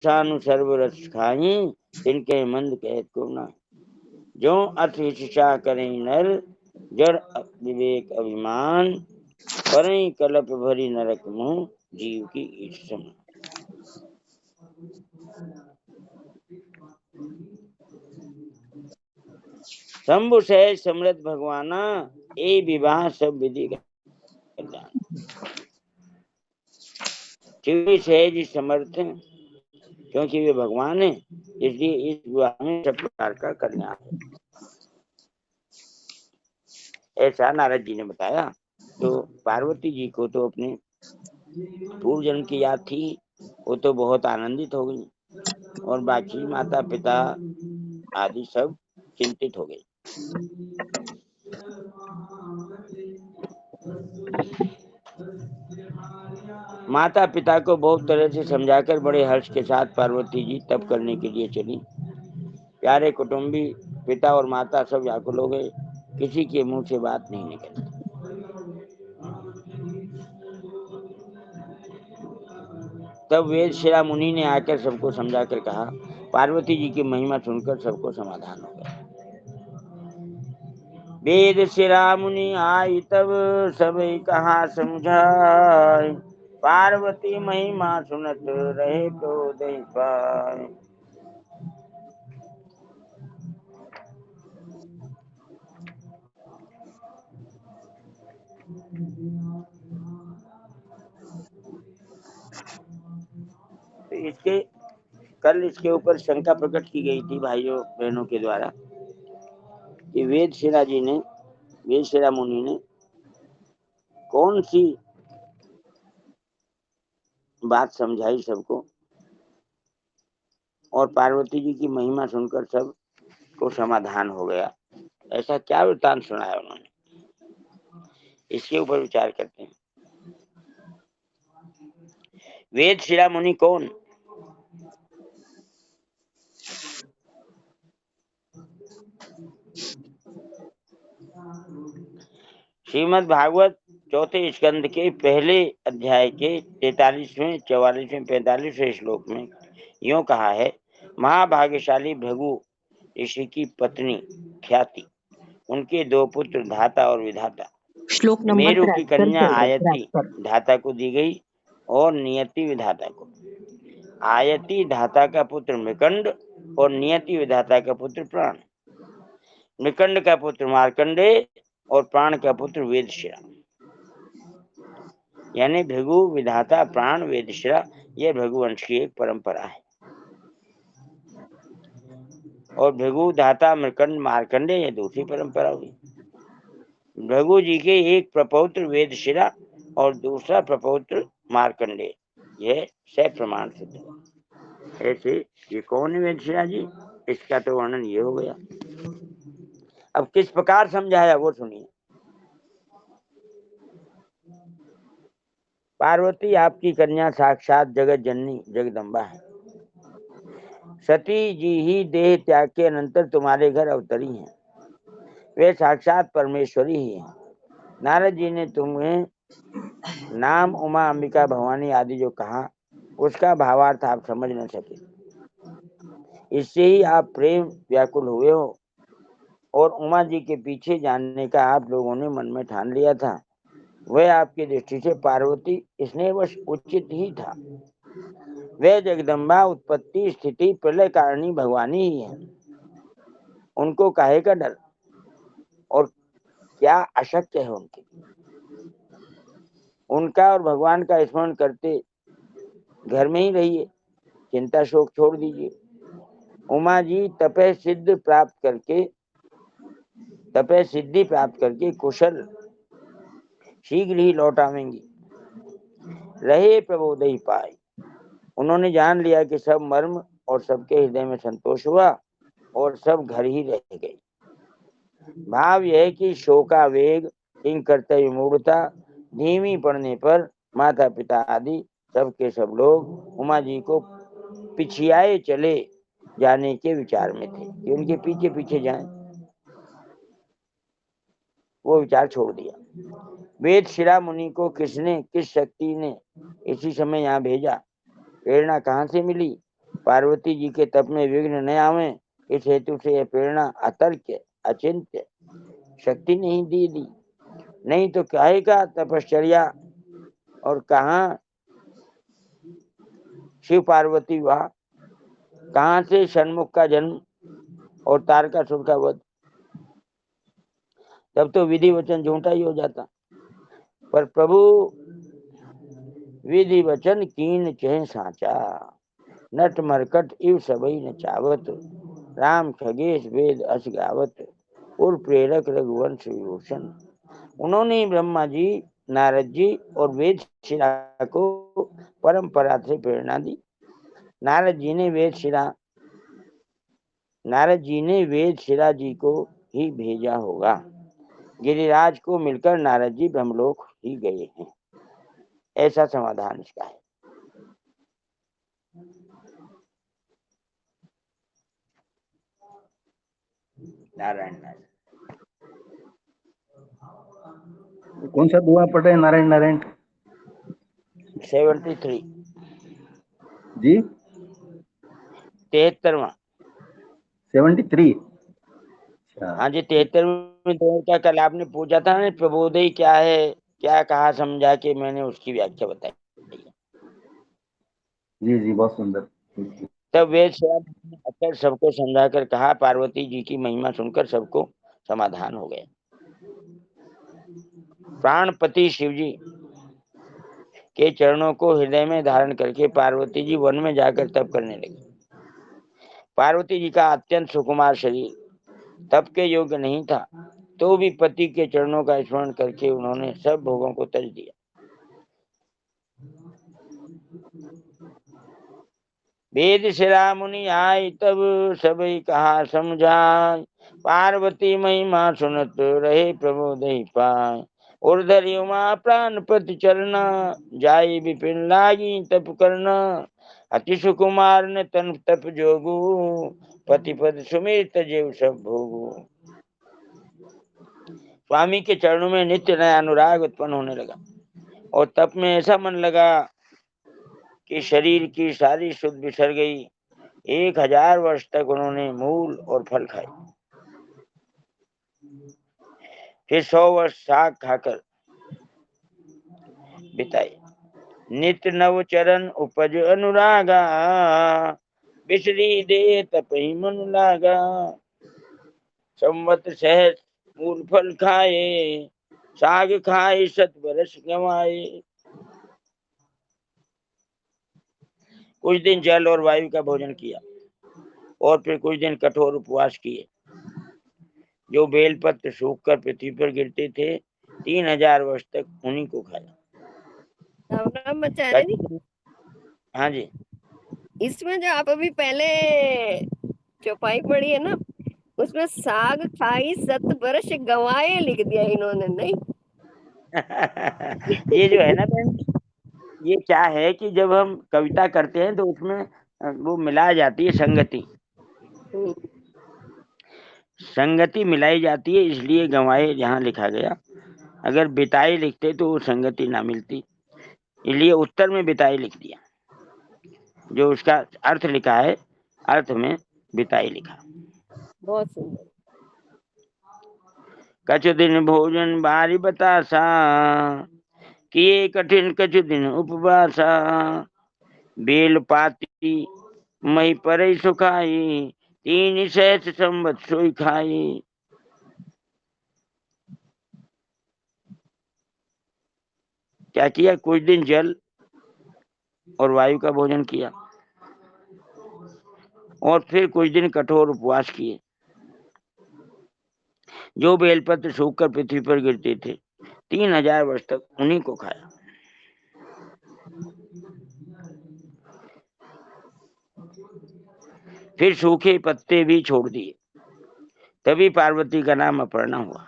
सानु सर्वरस खाई, तिनके मंद कहत को ना। जो अथ हिंसा करें नर, जड़ विवेक अभिमान, परई कलप भरी नरक मुँह, जीव की ईर्षा। शंभु सहज समृद्ध भगवाना, ए विवाह सब विधि कल्याण। शिव सहज समर्थ हैं, क्योंकि वे भगवान हैं, इसलिए इस विवाह में सब प्रकार का कल्याण है। ऐसा नारद जी ने बताया। तो पार्वती जी को तो अपने पूर्व जन्म की याद थी, वो तो बहुत आनंदित हो गई, और बाकी माता पिता आदि सब चिंतित हो गए। माता पिता को बहुत तरह से समझाकर बड़े हर्ष के साथ पार्वती जी तप करने के लिए चली। प्यारे कुटुंबी पिता और माता सब व्याकुल हो गए, किसी के मुंह से बात नहीं निकलती। तब वेद शिरा मुनि ने आकर सबको समझाकर कहा। पार्वती जी की महिमा सुनकर सबको समाधान हो गया। वेद शिरा मुनि आई तब सब कहा समझाए, पार्वती महिमा सुनत रहे क्रोध पाए। तो इसके ऊपर शंका प्रकट की गई थी भाइयों बहनों के द्वारा कि वेद शिरा मुनि ने कौन सी बात समझाई सबको, और पार्वती जी की महिमा सुनकर सब को समाधान हो गया। ऐसा क्या वृत्तांत सुनाया उन्होंने, इसके ऊपर विचार करते हैं। वेद शिरा मुनि कौन? श्रीमद् भागवत चौथे स्कंद के पहले अध्याय के 43वें 44वें 45वें श्लोक में यूं कहा है। महाभाग्यशाली भृगु ऋषि की पत्नी ख्याति, उनके दो पुत्र धाता और विधाता। श्लोक नंबर मेरु की 73 कन्या चल रहा है, आयति 73। धाता को दी गई और नियति विधाता को। आयति धाता का पुत्र मृकंड और नियति विधाता का पुत्र प्राण। मृकंड का पुत्र मार्कंडेय और प्राण का पुत्र वेदशिरा। यानी भृगु विधाता प्राण वेदशिरा, यह भृगुवंश की एक परंपरा है। और भृगु धाता मृकंड मार्कंडेय, यह दूसरी परंपरा हुई। भृगु जी के एक प्रपौत्र वेदशिरा और दूसरा प्रपौत्र मार्कंडेय, यह सप्रमाण सिद्ध है। ऐसे ये कौन है वेदशिरा जी, इसका तो वर्णन ये हो गया। अब किस प्रकार समझाया वो सुनिए। पार्वती आपकी कन्या साक्षात जगत जननी जगदम्बा है। सती जी ही देह त्याग के अनंतर तुम्हारे घर अवतरी हैं। वे साक्षात परमेश्वरी ही हैं। नारद जी ने तुम्हें नाम उमा अंबिका भवानी आदि जो कहा, उसका भावार्थ आप समझ न सके, इससे ही आप प्रेम व्याकुल हुए हो, और उमा जी के पीछे जाने का आप लोगों ने मन में ठान लिया था। वह आपकी दृष्टि से पार्वती स्नेहवश उचित ही था। वे जगदम्बा उत्पत्ति स्थिति प्रलय कारिणी भगवानी ही है। उनको काहे का डर, और क्या अशक्य है उनके। उनका और भगवान का स्मरण करते घर में ही रहिए, चिंता शोक छोड़ दीजिए। उमा जी तपह सिद्धि प्राप्त करके कुशल शीघ्र ही लौट आवेंगी। रहे प्रबोधि पाए। उन्होंने जान लिया कि सब मर्म और सबके हृदय में संतोष हुआ और सब घर ही रह गए। भाव यह है कि शोकावेग, इन कर्तव्य मूढ़ता, धीमी पड़ने पर माता पिता आदि सबके सब लोग उमा जी को पिछियाए चले जाने के विचार में थे कि उनके पीछे पीछे जाएं। वो विचार छोड़ दिया। वेद शिरा मुनि को किस शक्ति ने इसी समय यहाँ भेजा, प्रेरणा कहाँ से मिली, पार्वती जी के तप में विघ्न न आवे, इस हेतु से यह प्रेरणा अतर्क अचिंत्य शक्ति नहीं दी। नहीं तो काहे का तपश्चर्या और कहाँ शिव पार्वती विवाह, कहाँ से षणमुख का जन्म और तारकासुर का वध। तब तो विधि वचन झूठा ही हो जाता। पर प्रभु विधि वचन कीन चह साचा, नट मरकट इव सबई न चावत, राम खगेश वेद अस गावत, और प्रेरक रघुवंश विभूषण। उन्होंने ब्रह्मा जी, नारद जी और वेद शिला को परंपरा से प्रेरणा दी। नारद जी ने वेद शिला जी को ही भेजा होगा। गिरिराज को मिलकर नारद जी ब्रह्मलोक ही गए हैं। ऐसा समाधान इसका है। नारायण नारायण। कौन सा दुआ पढ़ रहे हैं? नारायण नारायण 73 जी, 73वां। 73। हाँ जी, 73वें दुआ का कल आपने पूछा था ना, प्रबोधि क्या है, क्या कहा समझा के मैंने उसकी व्याख्या बताई। जी जी, बहुत सुंदर। तब वेद शिला अक्सर सबको समझाकर कहा। पार्वती जी की महिमा सुनकर सबको समाधान हो गया। प्राणपति शिवजी के चरणों को हृदय में धारण करके पार्वती जी वन में जाकर तप करने लगी। पार्वती जी का अत्यंत सुकुमार शरीर तप के योग्य नहीं था, तो भी पति के चरणों का स्मरण करके उन्होंने सब भोगों को त्याज दिया। वेद शिला मुनि आय तब सबई कहा समझाय, पार्वती महिमा सुनत रहे प्रबोधि पाय। उर्धरि उमा प्राणपति चरना, जाई विपिन लागी तप करना। अति सुकुमार ने तन तप जोगु, पति पद सुमित जीव सब भोगु। स्वामी के चरणों में नित्य नया अनुराग उत्पन्न होने लगा और तप में ऐसा मन लगा कि शरीर की सारी शुद्ध बिसर गई। 1000 वर्ष तक उन्होंने मूल और फल खाए, फिर 100 वर्ष साग खाकर बिताए। नित्य नव चरण उपज अनुरागा, बिसरी दे तपहि मन लागा। संवत सहज मूल फल खाए, साग खाए 7 बरस गंवाए। कुछ दिन जल और वायु का भोजन किया और फिर कुछ दिन कठोर उपवास किए। जो बेलपत्र सूखकर पृथ्वी पर गिरते थे, 3000 वर्ष तक उन्हीं को खाया। हाँ जी, इसमें जो आप अभी पहले चौपाई पढ़ी है ना, उसमें साग खाई 7 बरस गंवाए लिख दिया इन्होंने, नहीं? ये जो है ना बहन, ये क्या है कि जब हम कविता करते हैं तो उसमें वो मिलाई जाती है संगति। संगति मिलाई जाती है, इसलिए गंवाए जहाँ लिखा गया। अगर बिताई लिखते तो वो संगति ना मिलती, इसलिए उत्तर में बिताई लिख दिया। जो उसका अर्थ लिखा है, अर्थ में बिताई लिखा। बहुत सुंदर। कछु दिन भोजन बारी बतासा, किए कठिन कछु दिन उपवासा। बेल पाती मई परई सुखाई, 3 सहस्र संवत सोई खाई। क्या किया? कुछ दिन जल और वायु का भोजन किया और फिर कुछ दिन कठोर उपवास किए। जो बेलपत्र सूखकर पृथ्वी पर गिरते थे, 3000 वर्ष तक उन्हीं को खाया। फिर सूखे पत्ते भी छोड़ दिए। तभी पार्वती का नाम अपर्णा हुआ।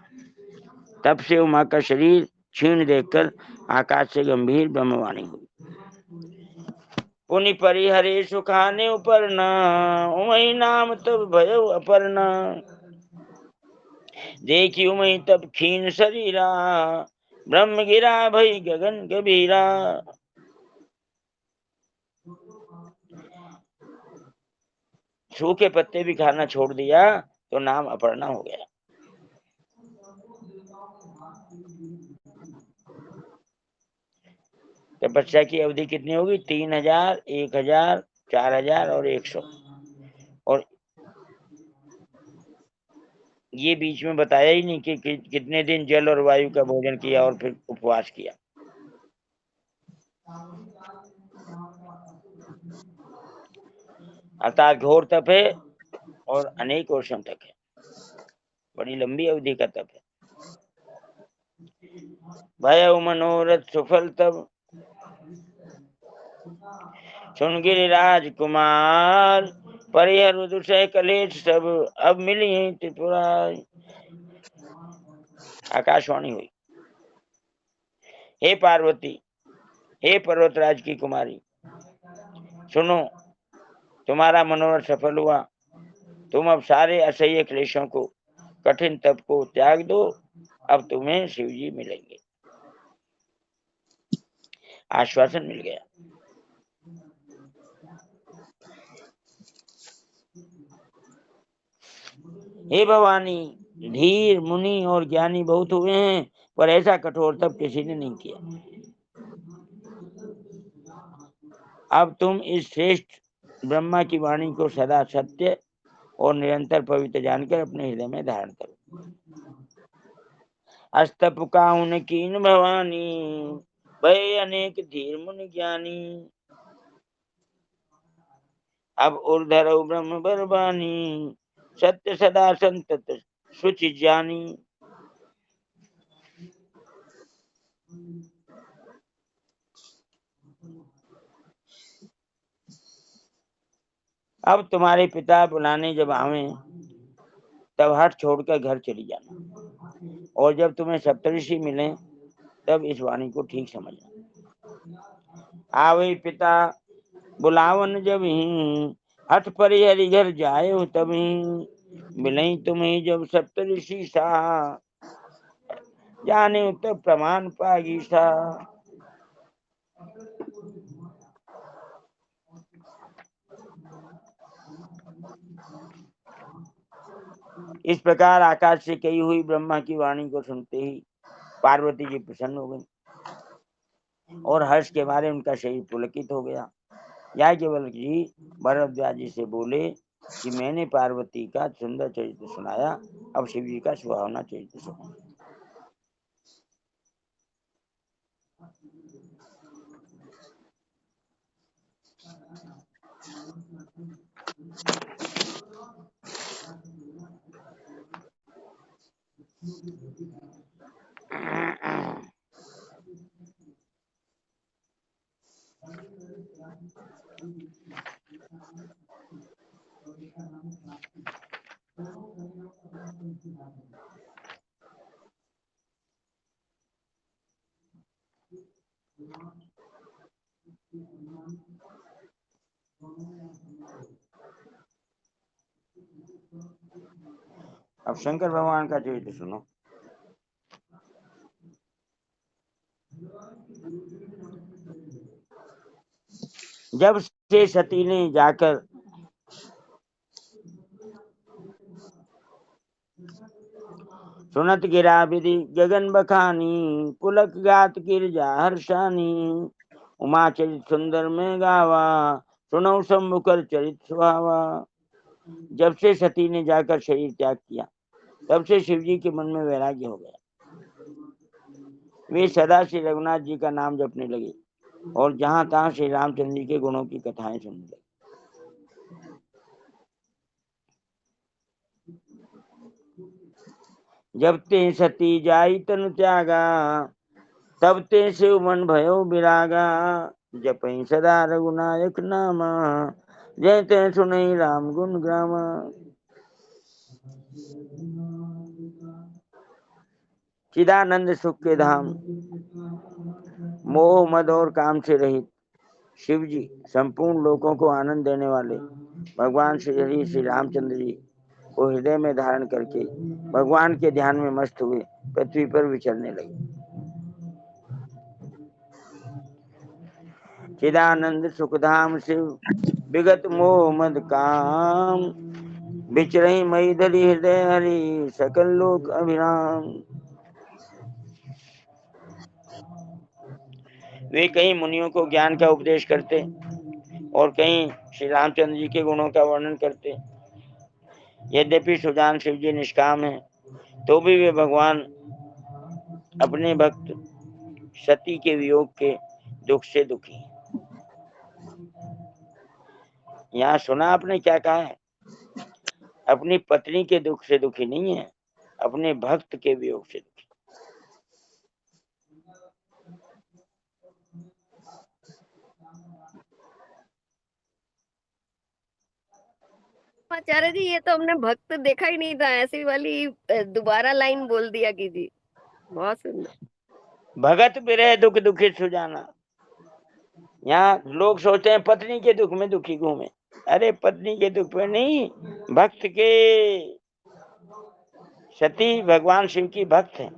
तब से उमा का शरीर क्षीण देखकर आकाश से गंभीर ब्रह्मवाणी हुई। पुनि परिहरे सुखाने उपरना, उमई नाम तब भयो अपर्णा। देखी उमई तब क्षीण शरीरा, ब्रह्म गिरा भई गगन गंभीरा। सूखे पत्ते भी खाना छोड़ दिया तो नाम अपर्णा हो गया। तपस्या की अवधि कितनी होगी? 3000, 1000, 4000 और 100। और ये बीच में बताया ही नहीं कि कितने दिन जल और वायु का भोजन किया और फिर उपवास किया। अर्थात घोर तप है और अनेक वर्षों तक है, बड़ी लंबी अवधि का तप है। भय मनोरथ सुफल तब सुन गिरिराज कुमार, परिहर दुषय कलेश सब, अब मिली है त्रिपुरा। आकाशवाणी हुई, हे पार्वती, हे पर्वतराज की कुमारी, सुनो, तुम्हारा मनोरथ सफल हुआ। तुम अब सारे असह्य क्लेशों को, कठिन तप को त्याग दो। अब तुम्हें शिव जी मिलेंगे। आश्वासन मिल गया। हे भवानी, धीर मुनि और ज्ञानी बहुत हुए हैं, पर ऐसा कठोर तप किसी ने नहीं किया। अब तुम इस श्रेष्ठ ब्रह्मा की वाणी को सदा सत्य और निरंतर पवित्र जानकर अपने हृदय में धारण करो। अस्तप काउन कीन भवानी, भय अनेक धीर मुनि ज्ञानी। अब उर्धर ब्रह्म बरबानी, सत्य सदा संतत सुचि ज्ञानी। अब तुम्हारे पिता बुलाने जब आवे तब हट छोड़कर घर चली जाना, और जब तुम्हें सप्तऋषि मिले तब इस वाणी को ठीक समझना। आवे पिता बुलावन जब ही, हठ परिहरि घर जाए हो तभी। मिले तुम्हें जब सप्तऋषि सा, जाने तब प्रमाण पागी सा। इस प्रकार आकाश से कही हुई ब्रह्मा की वाणी को सुनते ही पार्वती जी प्रसन्न हो गई और हर्ष के मारे उनका शरीर पुलकित हो गया। याज्ञवल्क्य जी भरद्वाज जी से बोले कि मैंने पार्वती का सुंदर चरित्र सुनाया, अब शिव जी का सुहावना चरित्र सुना। अब शंकर भगवान का चरित्र सुनो। जब से सती ने जाकर सुनत गिरा विधि गगन बखानी, पुलक गात गिरजा हर्षानी। उमा चरित सुंदर में गावा, सुनो सम्मुखर चरित सुहावा। जब से सती ने जाकर शरीर त्याग किया तब से शिव जी के मन में वैराग्य हो गया। वे सदा श्री रघुनाथ जी का नाम जपने लगे और जहां तहां श्री रामचंद्र जी के गुणों की कथाएं सुनने लगे। जब ते सती जाई तनु त्यागा, तब ते शिव मन भयो विरागा। जपई सदा रघुनायक नामा, जय ते सुनई राम गुण ग्रामा। चिदानंद सुख के धाम, मोह मद और काम से रहित शिव जी, संपूर्ण लोगों को आनंद देने वाले भगवान श्री रामचंद्र जी को हृदय में धारण करके भगवान के ध्यान में मस्त हुए पृथ्वी पर विचरने लगे। चिदानंद सुखधाम शिव विगत मोह मद काम, विचरहि मई धरि हृदय हरि सकल लोक अभिराम। वे कहीं मुनियों को ज्ञान का उपदेश करते और कहीं श्री रामचंद्र जी के गुणों का वर्णन करते। यद्यपि सुजान शिव जी निष्काम है, तो भी वे भगवान अपने भक्त सती के वियोग के दुख से दुखी। यहाँ सुना आपने क्या कहा है? अपनी पत्नी के दुख से दुखी नहीं है, अपने भक्त के वियोग से दुखी। आचार्य जी ये तो हमने भक्त देखा ही नहीं था, ऐसी वाली दोबारा लाइन बोल दिया कीजिए, बहुत सुंदर। भगत बिरह दुख दुखी सुजाना। यहाँ लोग सोचते हैं पत्नी के दुख में दुखी घूमे। अरे पत्नी के दुख में नहीं, भक्त के। सती भगवान शिव की भक्त है,